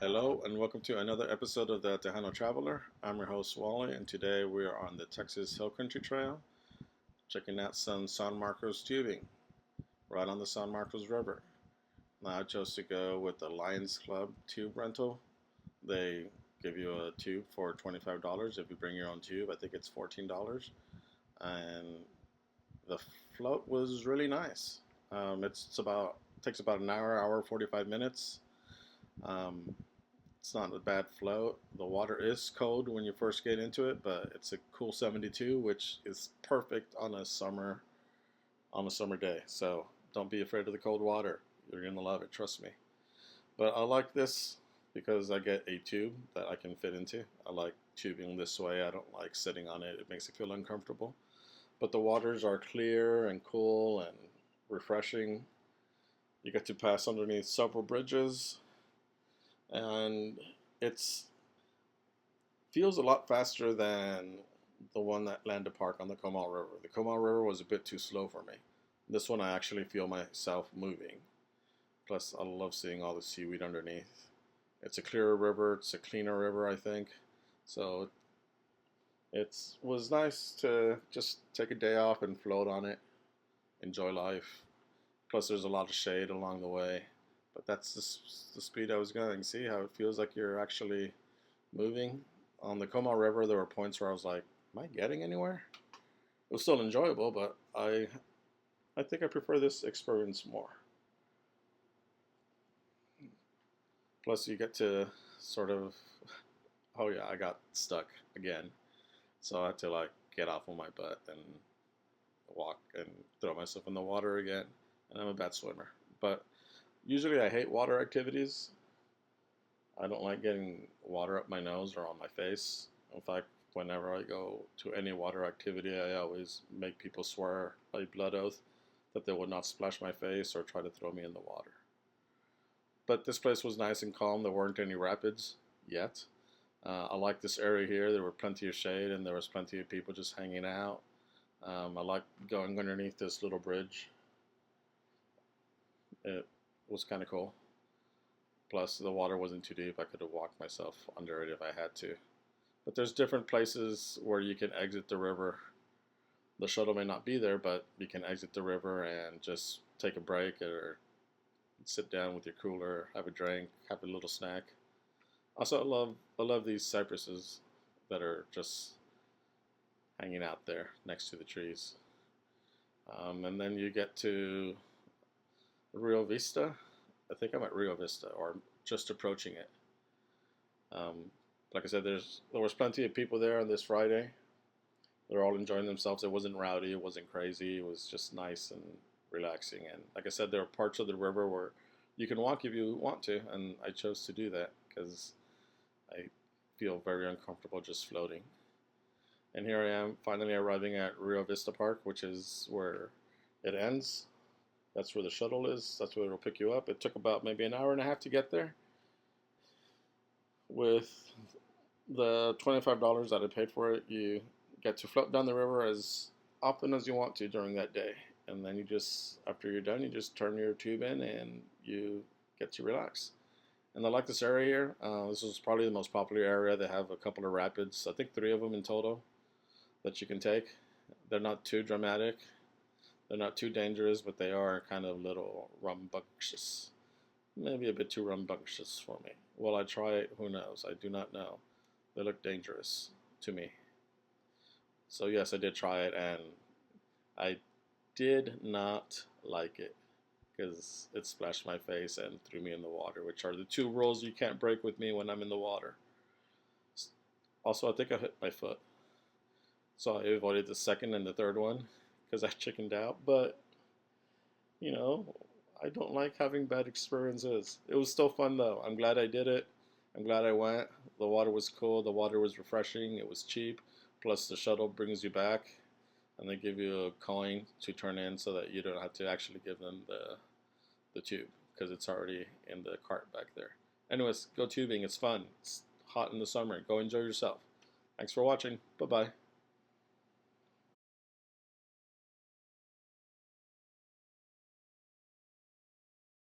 Hello and welcome to another episode of the Tejano Traveler. I'm your host Wally, and today we are on the Texas Hill Country Trail, checking out some San Marcos tubing right on the San Marcos River. Now I chose to go with the Lions Club tube rental. They give you a tube for $25 if you bring your own tube. I think it's $14, and the float was really nice. It's about takes about an hour 45 minutes. Um, It's not a bad float. The water is cold when you first get into it, but it's a cool 72, which is perfect on a summer day. So don't be afraid of the cold water. You're gonna love it, trust me. But I like this because I get a tube that I can fit into. I like tubing this way. I don't like sitting on it. It makes it feel uncomfortable. But the waters are clear and cool and refreshing. You get to pass underneath several bridges, and it's feels a lot faster than the one at Landa Park on the Comal River. The Comal River was a bit too slow for me. This one I actually feel myself moving. Plus, I love seeing all the seaweed underneath. It's a clearer river. It's a cleaner river, I think. So it was nice to just take a day off and float on it, enjoy life. Plus, there's a lot of shade along the way. But that's the speed I was going. See how it feels like you're actually moving. On the Comal River, there were points where I was like, "Am I getting anywhere?" It was still enjoyable, but I think I prefer this experience more. Plus, you get to sort of, oh yeah, I got stuck again, so I had to like get off on my butt and walk and throw myself in the water again. And I'm a bad swimmer, but usually I hate water activities. I don't like getting water up my nose or on my face. In fact, whenever I go to any water activity, I always make people swear a blood oath that they would not splash my face or try to throw me in the water. But this place was nice and calm. There weren't any rapids yet. I like this area here. There were plenty of shade and there was plenty of people just hanging out. I like going underneath this little bridge. It was kind of cool. Plus, the water wasn't too deep. I could have walked myself under it if I had to. But there's different places where you can exit the river. The shuttle may not be there, but you can exit the river and just take a break or sit down with your cooler, have a drink, have a little snack. Also, I love these cypresses that are just hanging out there next to the trees. And then you get to Rio Vista. I think I'm at Rio Vista or just approaching it. Um, like I said, there was plenty of people there on this Friday. They're all enjoying themselves. It wasn't rowdy. It wasn't crazy. It was just nice and relaxing. And like I said, there are parts of the river where you can walk if you want to, and I chose to do that because I feel very uncomfortable just floating. And here I am, finally arriving at Rio Vista Park, which is where it ends. That's where the shuttle is. That's where it'll pick you up. It took about maybe an hour and a half to get there. With the $25 that I paid for it, you get to float down the river as often as you want to during that day. And then you just, after you're done, you just turn your tube in and you get to relax. And I like this area here. This is probably the most popular area. They have a couple of rapids, I think 3 of them in total, that you can take. They're not too dramatic. They're not too dangerous, but they are kind of little rambunctious. Maybe a bit too rambunctious for me. Will I try it? Who knows? I do not know. They look dangerous to me. So yes, I did try it, and I did not like it because it splashed my face and threw me in the water, which are the 2 rules you can't break with me when I'm in the water. Also, I think I hit my foot, so I avoided the second and the third one because I chickened out. But you know, I don't like having bad experiences. It was still fun though. I'm glad I did it. I'm glad I went. The water was cool. The water was refreshing. It was cheap. Plus, the shuttle brings you back, and they give you a coin to turn in so that you don't have to actually give them the tube because it's already in the cart back there. Anyways, go tubing. It's fun. It's hot in the summer. Go enjoy yourself. Thanks for watching. Bye bye.